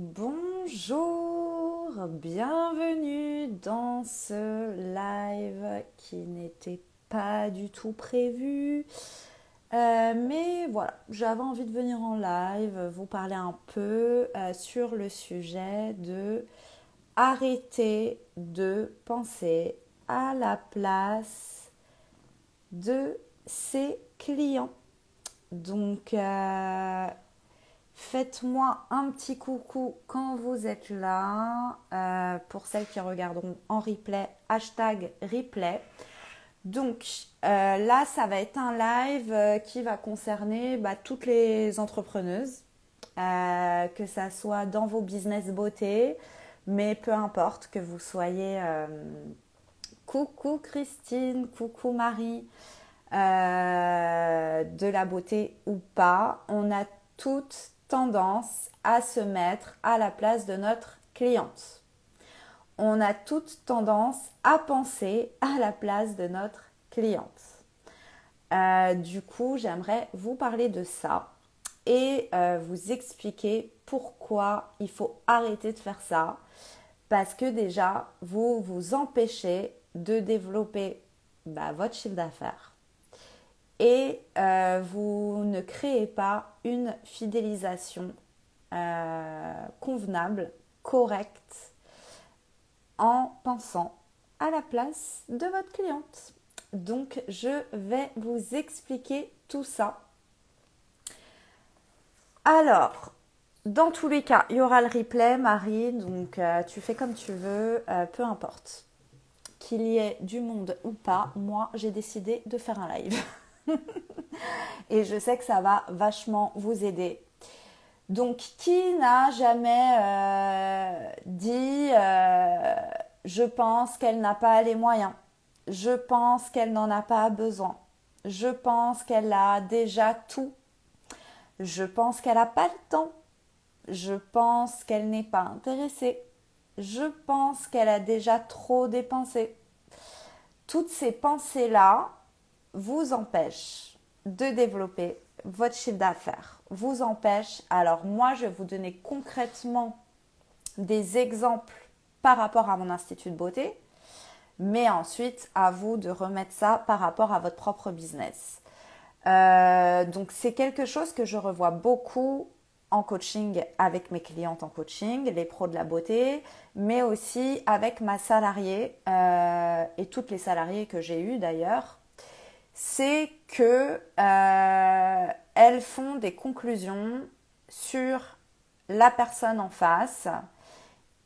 Bonjour, bienvenue dans ce live qui n'était pas du tout prévu. Mais voilà, j'avais envie de venir en live, vous parler un peu sur le sujet de arrêter de penser à la place de ses clients. Donc, faites-moi un petit coucou quand vous êtes là. Pour celles qui regarderont en replay, hashtag replay. Donc là, ça va être un live qui va concerner toutes les entrepreneuses, que ça soit dans vos business beauté, mais peu importe que vous soyez coucou Christine, coucou Marie, de la beauté ou pas, on a toutes tendance à se mettre à la place de notre cliente. On a toute tendance à penser à la place de notre cliente. Du coup, j'aimerais vous parler de ça et vous expliquer pourquoi il faut arrêter de faire ça. Parce que déjà, vous vous empêchez de développer votre chiffre d'affaires et vous ne créez pas une fidélisation convenable, correcte, en pensant à la place de votre cliente. Donc, je vais vous expliquer tout ça. Alors, dans tous les cas, il y aura le replay, Marie, donc tu fais comme tu veux, peu importe. Qu'il y ait du monde ou pas, moi, j'ai décidé de faire un live. Et je sais que ça va vachement vous aider. Donc, qui n'a jamais dit je pense qu'elle n'a pas les moyens, je pense qu'elle n'en a pas besoin, je pense qu'elle a déjà tout, je pense qu'elle n'a pas le temps, je pense qu'elle n'est pas intéressée, je pense qu'elle a déjà trop dépensé. Toutes ces pensées-là vous empêchent de développer votre chiffre d'affaires, vous empêchent. Alors moi, je vais vous donner concrètement des exemples par rapport à mon institut de beauté, mais ensuite à vous de remettre ça par rapport à votre propre business. Donc c'est quelque chose que je revois beaucoup en coaching avec mes clientes en coaching, les pros de la beauté, mais aussi avec ma salariée et toutes les salariées que j'ai eues d'ailleurs. C'est que elles font des conclusions sur la personne en face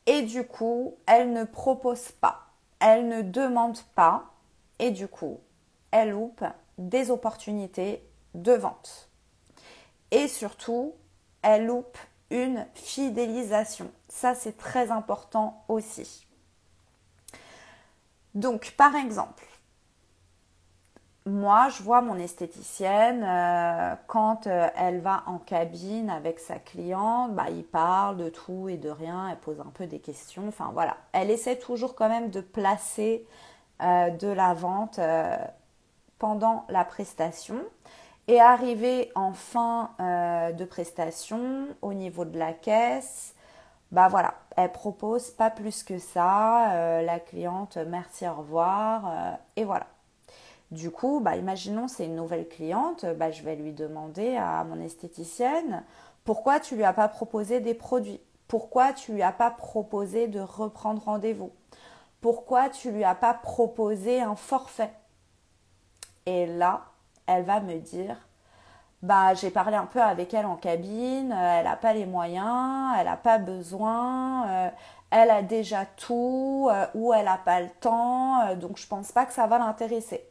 et du coup, elles ne proposent pas, elles ne demandent pas et du coup, elles loupent des opportunités de vente. Et surtout, elles loupent une fidélisation. Ça, c'est très important aussi. Donc, par exemple, moi, je vois mon esthéticienne, quand elle va en cabine avec sa cliente, il parle de tout et de rien, elle pose un peu des questions, enfin voilà. Elle essaie toujours quand même de placer de la vente pendant la prestation. Et arrivé en fin de prestation, au niveau de la caisse, voilà, elle propose pas plus que ça, la cliente merci, au revoir, et voilà. Du coup, imaginons c'est une nouvelle cliente, je vais lui demander à mon esthéticienne pourquoi tu lui as pas proposé des produits, pourquoi tu lui as pas proposé de reprendre rendez-vous, pourquoi tu lui as pas proposé un forfait. Et là, elle va me dire j'ai parlé un peu avec elle en cabine, elle n'a pas les moyens, elle n'a pas besoin, elle a déjà tout ou elle n'a pas le temps, donc je pense pas que ça va l'intéresser.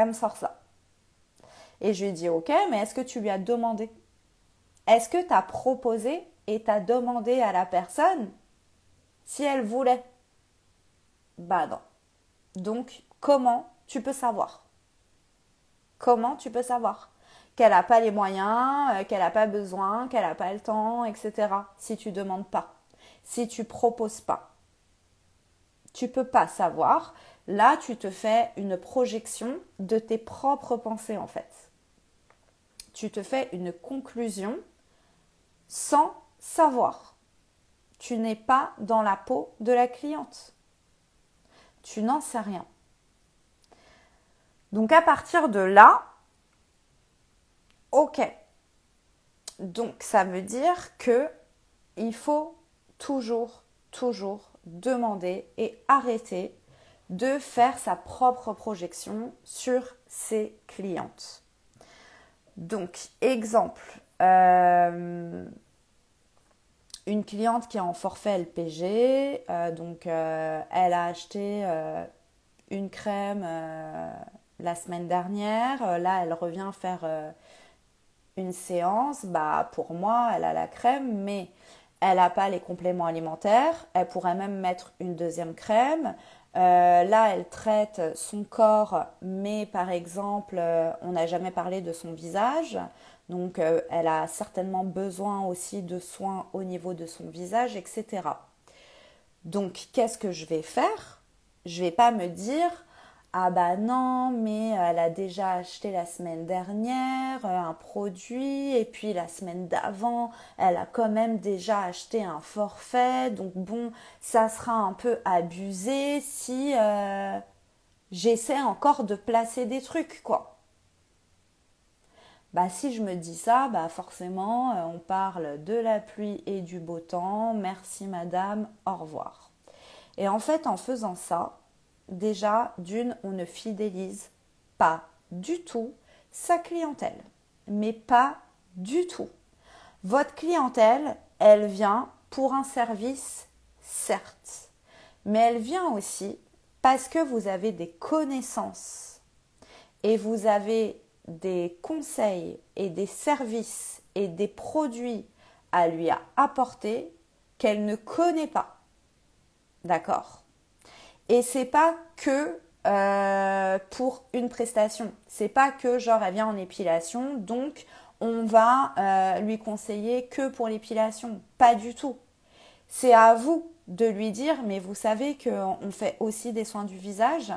Elle me sort ça. Et je lui dis ok, mais est-ce que tu lui as demandé? Est-ce que tu as proposé et tu as demandé à la personne si elle voulait? Non. Donc comment tu peux savoir? Comment tu peux savoir qu'elle n'a pas les moyens, qu'elle n'a pas besoin, qu'elle n'a pas le temps, etc. Si tu ne demandes pas, si tu ne proposes pas. Tu ne peux pas savoir. Là, tu te fais une projection de tes propres pensées en fait. Tu te fais une conclusion sans savoir. Tu n'es pas dans la peau de la cliente. Tu n'en sais rien. Donc à partir de là, ok. Donc ça veut dire que il faut toujours demander et arrêter de faire sa propre projection sur ses clientes. Donc, exemple, une cliente qui est en forfait LPG, elle a acheté une crème la semaine dernière, là elle revient faire une séance, pour moi elle a la crème, mais elle n'a pas les compléments alimentaires, elle pourrait même mettre une deuxième crème. Là, elle traite son corps, mais par exemple, on n'a jamais parlé de son visage. Donc, elle a certainement besoin aussi de soins au niveau de son visage, etc. Donc, qu'est-ce que je vais faire? Je ne vais pas me dire, ah bah non, mais elle a déjà acheté la semaine dernière un produit et puis la semaine d'avant, elle a quand même déjà acheté un forfait. Donc bon, ça sera un peu abusé si j'essaie encore de placer des trucs, quoi. Bah si je me dis ça, bah forcément, on parle de la pluie et du beau temps. Merci madame, au revoir. Et en fait, en faisant ça, déjà, on ne fidélise pas du tout sa clientèle. Mais pas du tout. Votre clientèle, elle vient pour un service, certes. Mais elle vient aussi parce que vous avez des connaissances et vous avez des conseils et des services et des produits à lui apporter qu'elle ne connaît pas. D'accord ? Et c'est pas que pour une prestation. C'est pas que genre elle vient en épilation, donc on va lui conseiller que pour l'épilation. Pas du tout. C'est à vous de lui dire, mais vous savez qu'on fait aussi des soins du visage.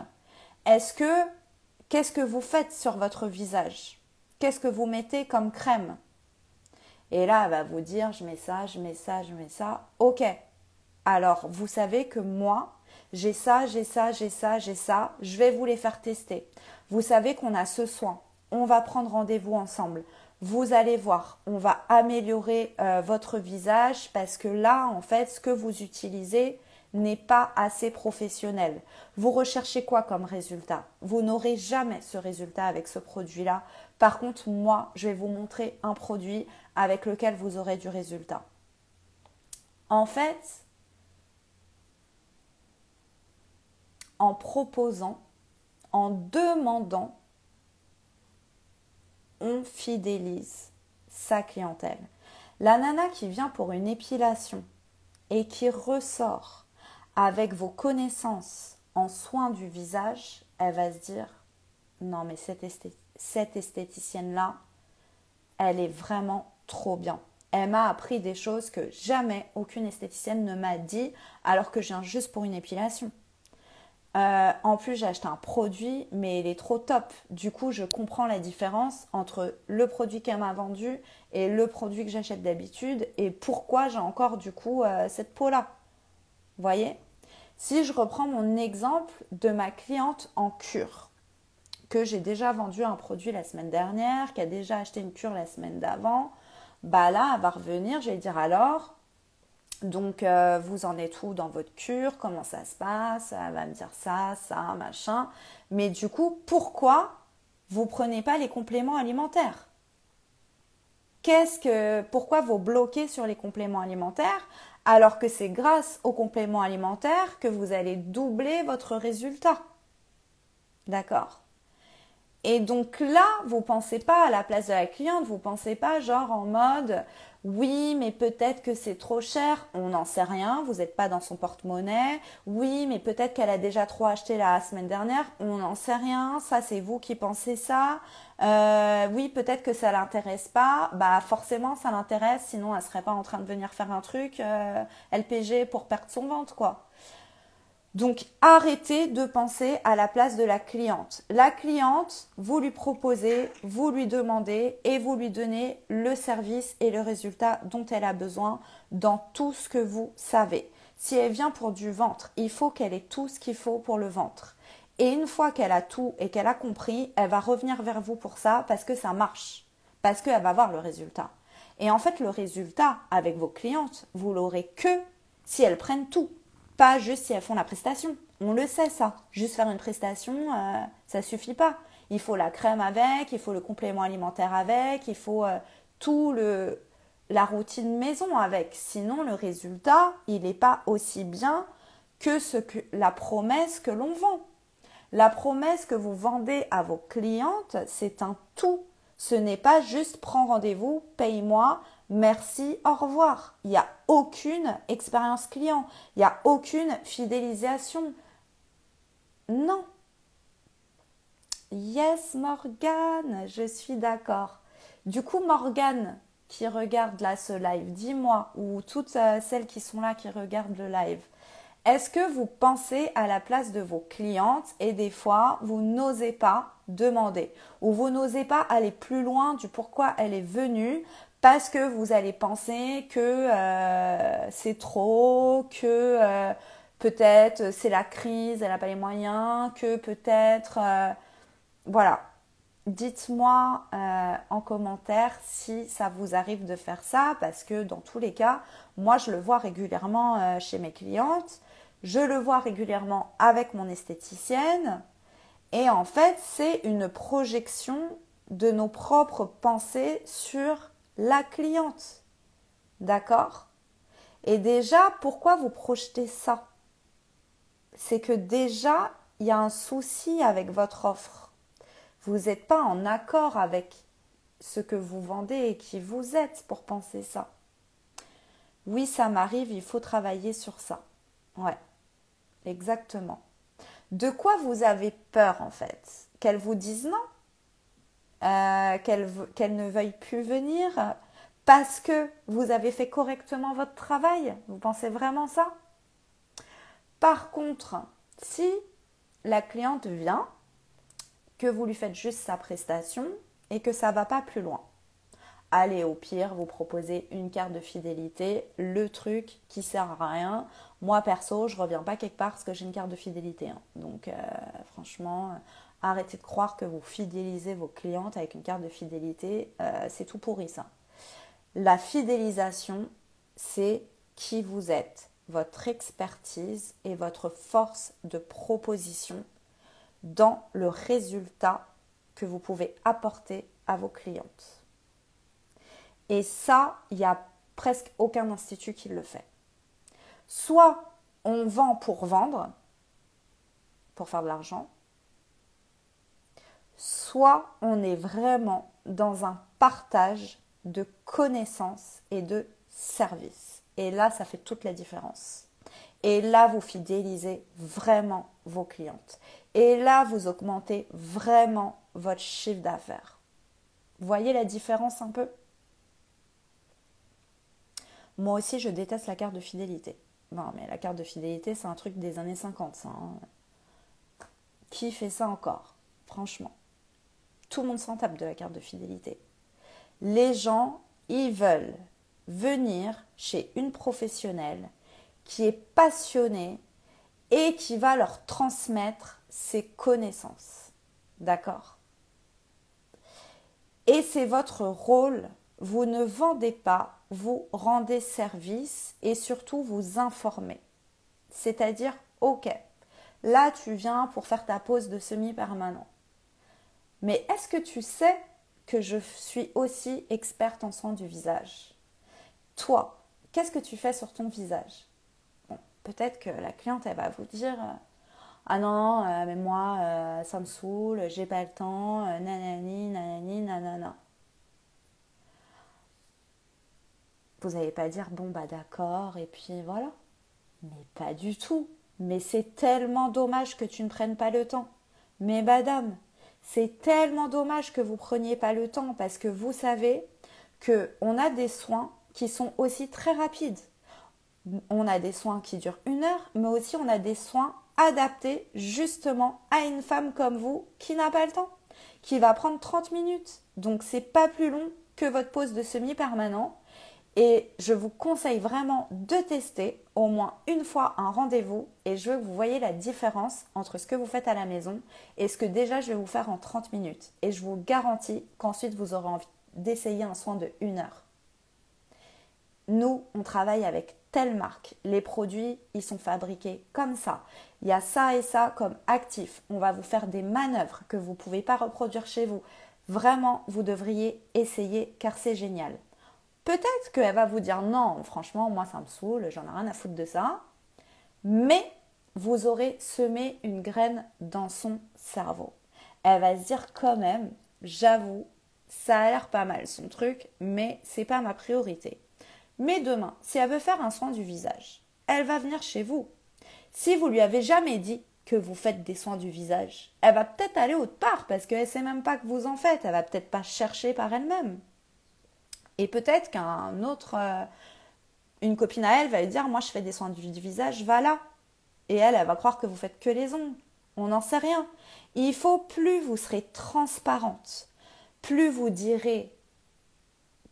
Qu'est-ce que vous faites sur votre visage? Qu'est-ce que vous mettez comme crème? Et là, elle va vous dire, je mets ça, je mets ça, je mets ça. Ok. Alors, vous savez que moi, j'ai ça, j'ai ça, j'ai ça, j'ai ça. Je vais vous les faire tester. Vous savez qu'on a ce soin. On va prendre rendez-vous ensemble. Vous allez voir, on va améliorer votre visage parce que là, en fait, ce que vous utilisez n'est pas assez professionnel. Vous recherchez quoi comme résultat? Vous n'aurez jamais ce résultat avec ce produit-là. Par contre, moi, je vais vous montrer un produit avec lequel vous aurez du résultat. En fait, en proposant, en demandant, on fidélise sa clientèle. La nana qui vient pour une épilation et qui ressort avec vos connaissances en soins du visage, elle va se dire non mais cette esthéticienne-là, elle est vraiment trop bien. Elle m'a appris des choses que jamais aucune esthéticienne ne m'a dit alors que je viens juste pour une épilation. En plus, j'ai acheté un produit, mais il est trop top. Du coup, je comprends la différence entre le produit qu'elle m'a vendu et le produit que j'achète d'habitude et pourquoi j'ai encore du coup cette peau-là. Vous voyez? Si je reprends mon exemple de ma cliente en cure, que j'ai déjà vendu un produit la semaine dernière, qui a déjà acheté une cure la semaine d'avant, bah là, elle va revenir, je vais lui dire alors... Donc, vous en êtes où dans votre cure? Comment ça se passe? Elle va me dire ça, machin. Mais du coup, pourquoi vous prenez pas les compléments alimentaires? Pourquoi vous bloquez sur les compléments alimentaires alors que c'est grâce aux compléments alimentaires que vous allez doubler votre résultat? D'accord? Et donc là, vous pensez pas à la place de la cliente, vous pensez pas genre en mode oui, mais peut-être que c'est trop cher, on n'en sait rien, vous n'êtes pas dans son porte-monnaie. Oui, mais peut-être qu'elle a déjà trop acheté la semaine dernière, on n'en sait rien, ça c'est vous qui pensez ça. Oui, peut-être que ça l'intéresse pas, bah forcément ça l'intéresse, sinon elle serait pas en train de venir faire un truc LPG pour perdre son ventre quoi. Donc, arrêtez de penser à la place de la cliente. La cliente, vous lui proposez, vous lui demandez et vous lui donnez le service et le résultat dont elle a besoin dans tout ce que vous savez. Si elle vient pour du ventre, il faut qu'elle ait tout ce qu'il faut pour le ventre. Et une fois qu'elle a tout et qu'elle a compris, elle va revenir vers vous pour ça parce que ça marche, parce qu'elle va voir le résultat. Et en fait, le résultat avec vos clientes, vous l'aurez que si elles prennent tout. Pas juste si elles font la prestation. On le sait ça. Juste faire une prestation, ça suffit pas. Il faut la crème avec, il faut le complément alimentaire avec, il faut la routine maison avec. Sinon, le résultat, il n'est pas aussi bien que la promesse que l'on vend. La promesse que vous vendez à vos clientes, c'est un tout. Ce n'est pas juste prends rendez-vous, paye-moi, merci, au revoir. Il n'y a aucune expérience client. Il n'y a aucune fidélisation. Non. Yes, Morgane, je suis d'accord. Du coup, Morgane, qui regarde là ce live, dis-moi, ou toutes celles qui sont là qui regardent le live, est-ce que vous pensez à la place de vos clientes et des fois, vous n'osez pas demander ou vous n'osez pas aller plus loin du pourquoi elle est venue parce que vous allez penser que c'est trop, que peut-être c'est la crise, elle n'a pas les moyens, que peut-être... voilà. Dites-moi en commentaire si ça vous arrive de faire ça parce que dans tous les cas, moi je le vois régulièrement chez mes clientes. Je le vois régulièrement avec mon esthéticienne et en fait, c'est une projection de nos propres pensées sur la cliente. D'accord? Et déjà, pourquoi vous projetez ça? C'est que déjà, il y a un souci avec votre offre. Vous n'êtes pas en accord avec ce que vous vendez et qui vous êtes pour penser ça. Oui, ça m'arrive, il faut travailler sur ça. Ouais. Exactement. De quoi vous avez peur en fait? Qu'elle vous dise non? Qu'elle ne veuille plus venir? Parce que vous avez fait correctement votre travail? Vous pensez vraiment ça? Par contre, si la cliente vient, que vous lui faites juste sa prestation et que ça ne va pas plus loin, allez, au pire, vous proposez une carte de fidélité, le truc qui sert à rien. Moi, perso, je reviens pas quelque part parce que j'ai une carte de fidélité. Hein. Donc, franchement, arrêtez de croire que vous fidélisez vos clientes avec une carte de fidélité. C'est tout pourri, ça. La fidélisation, c'est qui vous êtes, votre expertise et votre force de proposition dans le résultat que vous pouvez apporter à vos clientes. Et ça, il n'y a presque aucun institut qui le fait. Soit on vend pour vendre, pour faire de l'argent, soit on est vraiment dans un partage de connaissances et de services. Et là, ça fait toute la différence. Et là, vous fidélisez vraiment vos clientes. Et là, vous augmentez vraiment votre chiffre d'affaires. Vous voyez la différence un peu ? Moi aussi, je déteste la carte de fidélité. Non, mais la carte de fidélité, c'est un truc des années 50, ça. Hein. Qui fait ça encore? Franchement. Tout le monde s'en tape de la carte de fidélité. Les gens, ils veulent venir chez une professionnelle qui est passionnée et qui va leur transmettre ses connaissances. D'accord? Et c'est votre rôle. Vous ne vendez pas, vous rendez service et surtout vous informez. C'est-à-dire, ok, là tu viens pour faire ta pose de semi-permanent. Mais est-ce que tu sais que je suis aussi experte en soins du visage? Toi, qu'est-ce que tu fais sur ton visage? Bon, peut-être que la cliente, elle va vous dire ah non, mais moi, ça me saoule, j'ai pas le temps, nanani, nanani, nanana. Vous n'allez pas dire bon bah d'accord et puis voilà. Mais pas du tout. Mais c'est tellement dommage que tu ne prennes pas le temps. Mais madame, c'est tellement dommage que vous ne preniez pas le temps parce que vous savez qu'on a des soins qui sont aussi très rapides. On a des soins qui durent 1 heure, mais aussi on a des soins adapté justement à une femme comme vous qui n'a pas le temps, qui va prendre 30 minutes. Donc c'est pas plus long que votre pause de semi-permanent. Et je vous conseille vraiment de tester au moins une fois un rendez-vous et je veux que vous voyez la différence entre ce que vous faites à la maison et ce que déjà je vais vous faire en 30 minutes. Et je vous garantis qu'ensuite vous aurez envie d'essayer un soin de 1 heure. Nous, on travaille avec telle marque. Les produits, ils sont fabriqués comme ça. Il y a ça et ça comme actif. On va vous faire des manœuvres que vous ne pouvez pas reproduire chez vous. Vraiment, vous devriez essayer car c'est génial. Peut-être qu'elle va vous dire non, franchement, moi ça me saoule, j'en ai rien à foutre de ça. Mais vous aurez semé une graine dans son cerveau. Elle va se dire quand même, j'avoue, ça a l'air pas mal son truc, mais c'est pas ma priorité. Mais demain, si elle veut faire un soin du visage, elle va venir chez vous. Si vous lui avez jamais dit que vous faites des soins du visage, elle va peut-être aller autre part parce qu'elle sait même pas que vous en faites. Elle va peut-être pas chercher par elle-même. Et peut-être qu'un autre, une copine à elle va lui dire, moi je fais des soins du visage, va là. Et elle va croire que vous faites que les ongles. On n'en sait rien. Il faut plus vous serez transparente, plus vous direz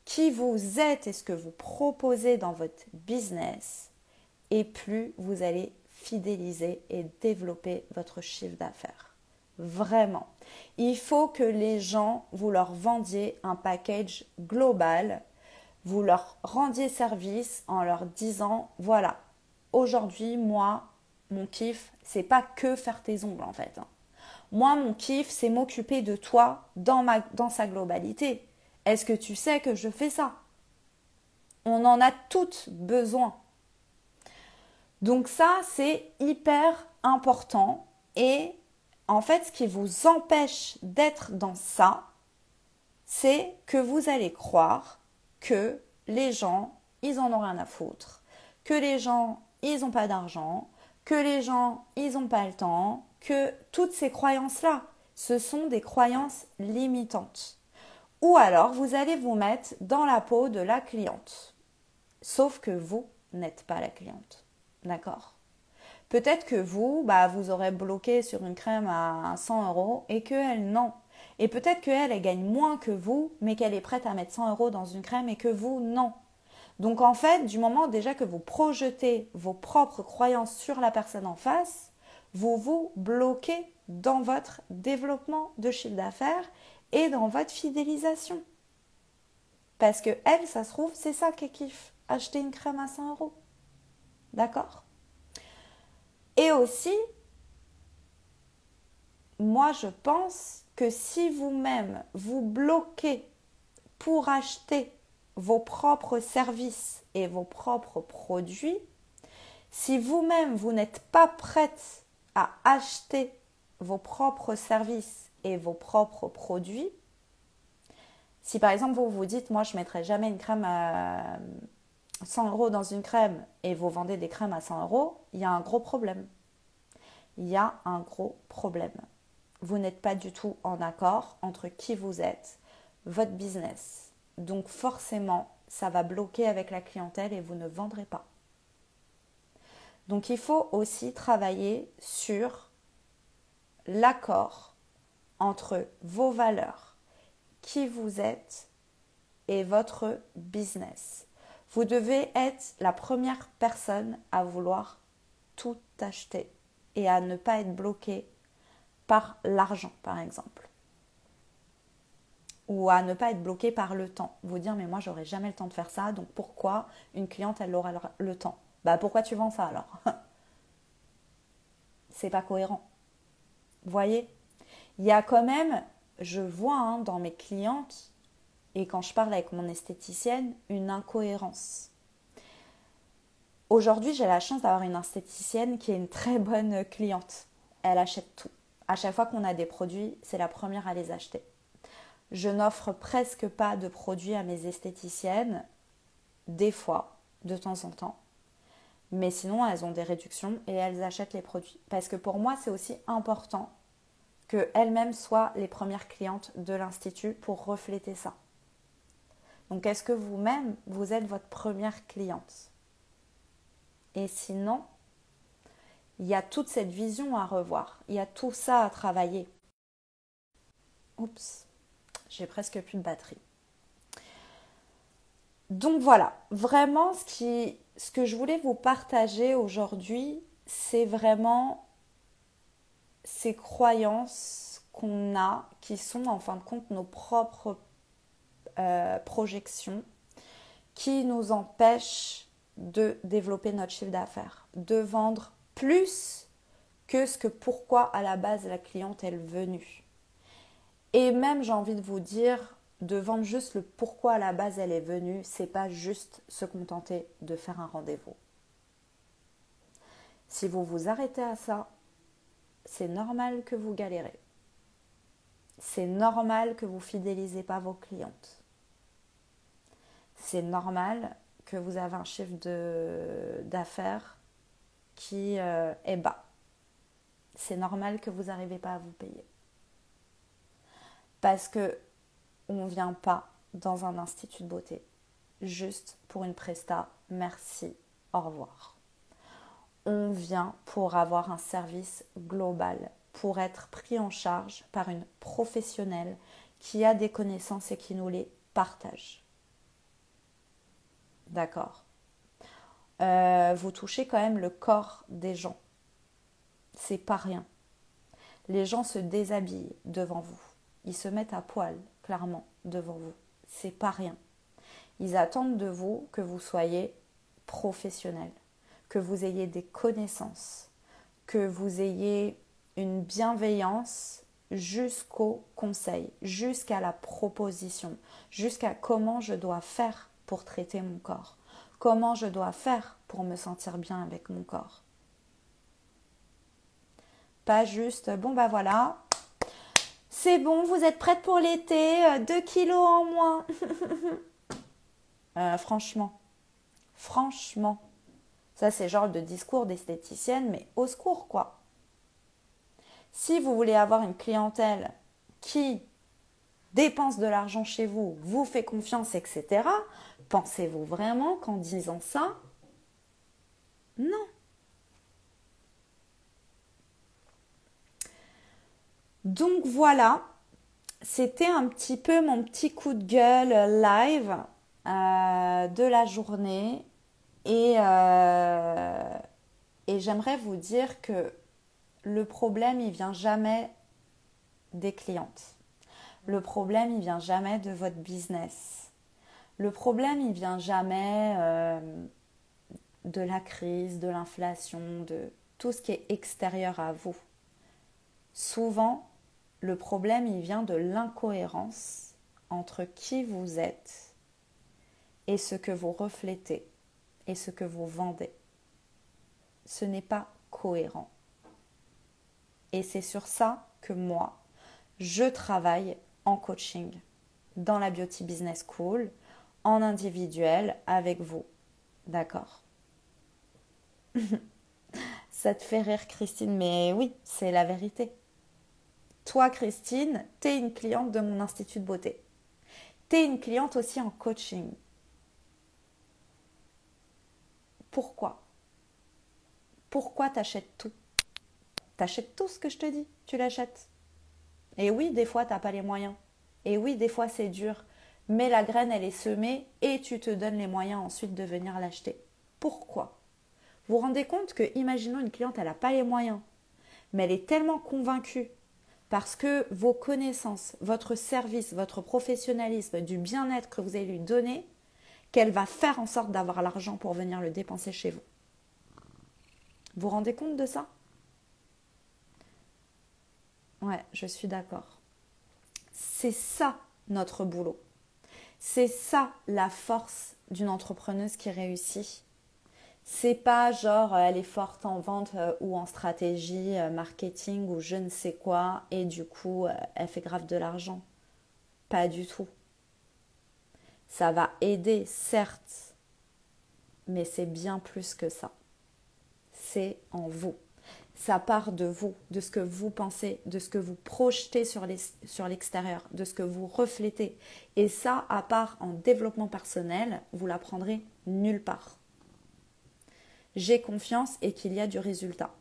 qui vous êtes et ce que vous proposez dans votre business, et plus vous allez fidéliser et développer votre chiffre d'affaires. Vraiment. Il faut que les gens, vous leur vendiez un package global, vous leur rendiez service en leur disant, voilà, aujourd'hui, moi, mon kiff, c'est pas que faire tes ongles en fait. Moi, mon kiff, c'est m'occuper de toi dans sa globalité. Est-ce que tu sais que je fais ça? On en a toutes besoin. Donc ça, c'est hyper important. Et en fait, ce qui vous empêche d'être dans ça, c'est que vous allez croire que les gens, ils en ont rien à foutre, que les gens, ils n'ont pas d'argent, que les gens, ils n'ont pas le temps, que toutes ces croyances-là, ce sont des croyances limitantes. Ou alors, vous allez vous mettre dans la peau de la cliente. Sauf que vous n'êtes pas la cliente. D'accord? Peut-être que vous, vous aurez bloqué sur une crème à 100 € et qu'elle, non. Et peut-être qu'elle, elle gagne moins que vous, mais qu'elle est prête à mettre 100 € dans une crème et que vous, non. Donc en fait, du moment déjà que vous projetez vos propres croyances sur la personne en face, vous vous bloquez dans votre développement de chiffre d'affaires et dans votre fidélisation. Parce que elle, ça se trouve, c'est ça qu'elle kiffe. Acheter une crème à 100 €. D'accord? Et aussi, moi je pense que si vous-même vous bloquez pour acheter vos propres services et vos propres produits, si vous-même vous n'êtes pas prête à acheter vos propres services et vos propres produits, si par exemple vous vous dites, moi je ne mettrai jamais une crème à 100 € dans une crème et vous vendez des crèmes à 100 €, il y a un gros problème. Il y a un gros problème. Vous n'êtes pas du tout en accord entre qui vous êtes, votre business. Donc forcément, ça va bloquer avec la clientèle et vous ne vendrez pas. Donc il faut aussi travailler sur l'accord entre vos valeurs, qui vous êtes et votre business. Vous devez être la première personne à vouloir tout acheter et à ne pas être bloqué par l'argent, par exemple. Ou à ne pas être bloqué par le temps. Vous dire, mais moi, j'aurai jamais le temps de faire ça, donc pourquoi une cliente, elle aura le temps? Pourquoi tu vends ça alors? C'est pas cohérent. Vous voyez? Il y a quand même, je vois dans mes clientes, et quand je parle avec mon esthéticienne, une incohérence. Aujourd'hui, j'ai la chance d'avoir une esthéticienne qui est une très bonne cliente. Elle achète tout. À chaque fois qu'on a des produits, c'est la première à les acheter. Je n'offre presque pas de produits à mes esthéticiennes, des fois, de temps en temps. Mais sinon, elles ont des réductions et elles achètent les produits. Parce que pour moi, c'est aussi important qu'elles-mêmes soient les premières clientes de l'Institut pour refléter ça. Donc, est-ce que vous-même, vous êtes votre première cliente? Et sinon, Il y a toute cette vision à revoir. Il y a tout ça à travailler. Oups, j'ai presque plus de batterie. Donc voilà, vraiment ce que je voulais vous partager aujourd'hui, c'est vraiment ces croyances qu'on a, qui sont en fin de compte nos propres projections, qui nous empêchent de développer notre chiffre d'affaires, de vendre plus que ce que pourquoi à la base la cliente est venue. Et même j'ai envie de vous dire, de vendre juste le pourquoi à la base elle est venue, c'est pas juste se contenter de faire un rendez-vous. Si vous vous arrêtez à ça, c'est normal que vous galérez. C'est normal que vous fidélisez pas vos clientes. C'est normal que vous avez un chiffre d'affaires qui est bas. C'est normal que vous n'arrivez pas à vous payer. Parce que on ne vient pas dans un institut de beauté juste pour une presta, merci, au revoir. On vient pour avoir un service global, pour être pris en charge par une professionnelle qui a des connaissances et qui nous les partage. D'accord. Vous touchez quand même le corps des gens. C'est pas rien. Les gens se déshabillent devant vous. Ils se mettent à poil, clairement, devant vous. C'est pas rien. Ils attendent de vous que vous soyez professionnel, que vous ayez des connaissances, que vous ayez une bienveillance jusqu'au conseil, jusqu'à la proposition, jusqu'à comment je dois faire pour traiter mon corps, comment je dois faire pour me sentir bien avec mon corps. Pas juste, bon bah voilà, c'est bon, vous êtes prête pour l'été, 2 kilos en moins. Franchement, ça c'est genre de discours d'esthéticienne, mais au secours quoi. Si vous voulez avoir une clientèle qui dépense de l'argent chez vous, vous fait confiance, etc., pensez-vous vraiment qu'en disant ça, non. Donc voilà, c'était un petit peu mon petit coup de gueule live de la journée et j'aimerais vous dire que le problème il vient jamais des clientes. Le problème il vient jamais de votre business. Le problème il vient jamais de la crise, de l'inflation, de tout ce qui est extérieur à vous. Souvent, le problème, il vient de l'incohérence entre qui vous êtes et ce que vous reflétez et ce que vous vendez. Ce n'est pas cohérent. Et c'est sur ça que moi, je travaille en coaching, dans la Beauty Business School, en individuel avec vous. D'accord? Ça te fait rire, Christine, mais oui, c'est la vérité. Toi, Christine, t'es une cliente de mon institut de beauté. T'es une cliente aussi en coaching. Pourquoi? Pourquoi t'achètes tout? T'achètes tout ce que je te dis, tu l'achètes. Et oui, des fois, t'as pas les moyens. Et oui, des fois, c'est dur. Mais la graine, elle est semée et tu te donnes les moyens ensuite de venir l'acheter. Pourquoi? Vous vous rendez compte que, imaginons une cliente, elle n'a pas les moyens, mais elle est tellement convaincue parce que vos connaissances, votre service, votre professionnalisme, du bien-être que vous allez lui donner, qu'elle va faire en sorte d'avoir l'argent pour venir le dépenser chez vous. Vous vous rendez compte de ça? Ouais, je suis d'accord. C'est ça notre boulot. C'est ça la force d'une entrepreneuse qui réussit. C'est pas genre elle est forte en vente ou en stratégie marketing ou je ne sais quoi et du coup elle fait grave de l'argent. Pas du tout. Ça va aider certes, mais c'est bien plus que ça. C'est en vous. Ça part de vous, de ce que vous pensez, de ce que vous projetez sur l'extérieur, de ce que vous reflétez. Et ça, à part en développement personnel, vous l'apprendrez nulle part. J'ai confiance et qu'il y a du résultat.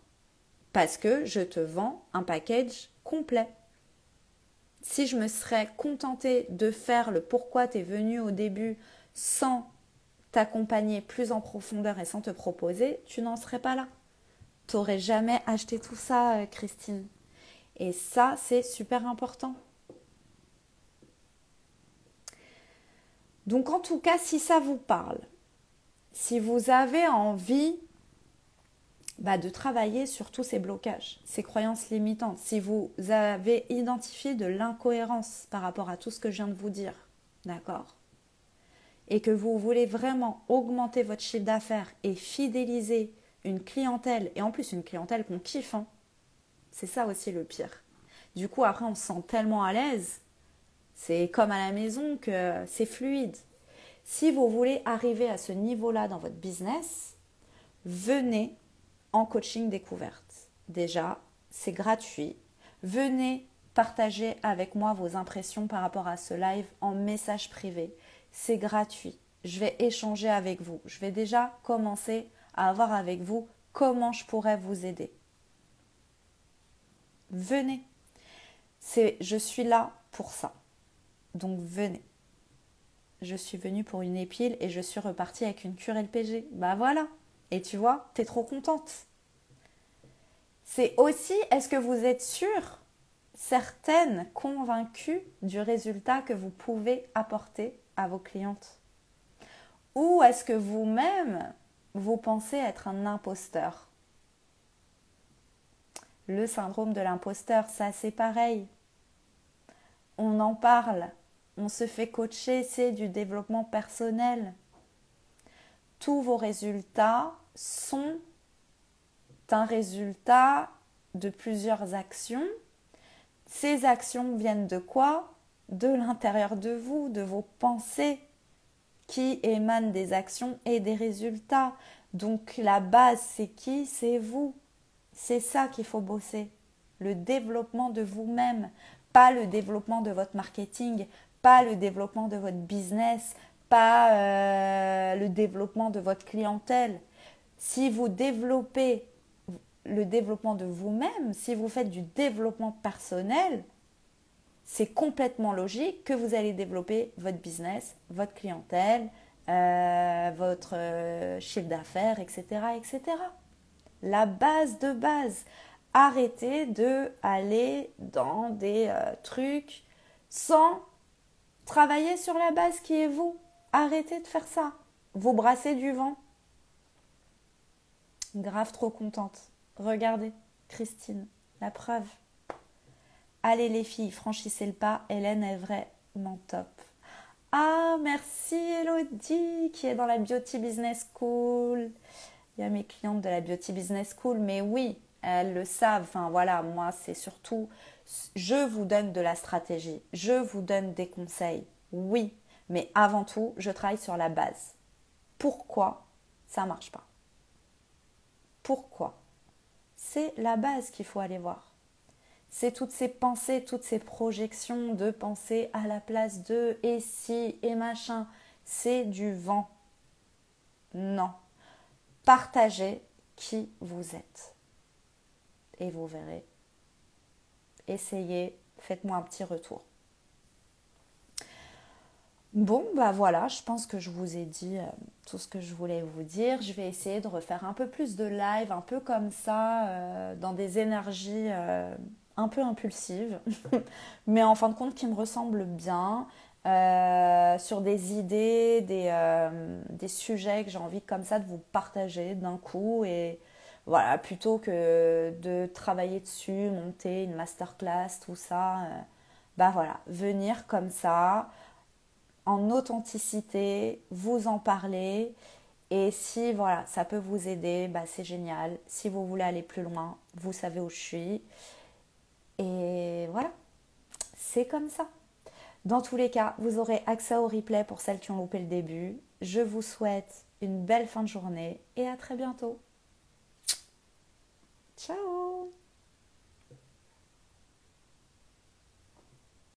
Parce que je te vends un package complet. Si je me serais contentée de faire le pourquoi tu es venu au début sans t'accompagner plus en profondeur et sans te proposer, tu n'en serais pas là. Tu n'aurais jamais acheté tout ça, Christine. Et ça, c'est super important. Donc en tout cas, si ça vous parle, si vous avez envie de travailler sur tous ces blocages, ces croyances limitantes, si vous avez identifié de l'incohérence par rapport à tout ce que je viens de vous dire, d'accord, et que vous voulez vraiment augmenter votre chiffre d'affaires et fidéliser une clientèle, et en plus une clientèle qu'on kiffe, hein, c'est ça aussi le pire. Du coup, après, on se sent tellement à l'aise, c'est comme à la maison que c'est fluide. Si vous voulez arriver à ce niveau-là dans votre business, venez en coaching découverte. Déjà, c'est gratuit. Venez partager avec moi vos impressions par rapport à ce live en message privé. C'est gratuit. Je vais échanger avec vous. Je vais déjà commencer à voir avec vous comment je pourrais vous aider. Venez. Je suis là pour ça. Donc venez. Je suis venue pour une épile et je suis repartie avec une cure LPG. Bah voilà. Et tu vois, t'es trop contente. C'est aussi, est-ce que vous êtes sûre, certaine, convaincue du résultat que vous pouvez apporter à vos clientes? Ou est-ce que vous-même, vous pensez être un imposteur? Le syndrome de l'imposteur, ça c'est pareil. On en parle, on se fait coacher, c'est du développement personnel. Tous vos résultats sont un résultat de plusieurs actions. Ces actions viennent de quoi? De l'intérieur de vous, de vos pensées qui émanent des actions et des résultats. Donc la base, c'est qui? C'est vous. C'est ça qu'il faut bosser. Le développement de vous-même, pas le développement de votre marketing, pas le développement de votre business, pas le développement de votre clientèle. Si vous développez le développement de vous-même, si vous faites du développement personnel, c'est complètement logique que vous allez développer votre business, votre clientèle, votre chiffre d'affaires, etc., etc. La base de base. Arrêtez d'aller dans des trucs sans travailler sur la base qui est vous. Arrêtez de faire ça. Vous brassez du vent. Grave trop contente. Regardez, Christine, la preuve. Allez les filles, franchissez le pas. Hélène est vraiment top. Ah, merci Elodie qui est dans la Beauty Business School. Il y a mes clientes de la Beauty Business School, mais oui, elles le savent. Enfin voilà, moi c'est surtout, je vous donne de la stratégie, je vous donne des conseils. Oui, mais avant tout, je travaille sur la base. Pourquoi ça ne marche pas? Pourquoi? C'est la base qu'il faut aller voir. C'est toutes ces pensées, toutes ces projections de penser à la place de et si et machin. C'est du vent. Non. Partagez qui vous êtes. Et vous verrez. Essayez, faites-moi un petit retour. Bon, voilà, je pense que je vous ai dit tout ce que je voulais vous dire. Je vais essayer de refaire un peu plus de live, un peu comme ça, dans des énergies un peu impulsives, mais en fin de compte qui me ressemblent bien, sur des idées, des sujets que j'ai envie comme ça de vous partager d'un coup. Et voilà, plutôt que de travailler dessus, monter une masterclass, tout ça, voilà, venir comme ça, en authenticité, vous en parler. Et si voilà, ça peut vous aider, c'est génial. Si vous voulez aller plus loin, vous savez où je suis. Et voilà, c'est comme ça. Dans tous les cas, vous aurez accès au replay pour celles qui ont loupé le début. Je vous souhaite une belle fin de journée et à très bientôt. Ciao!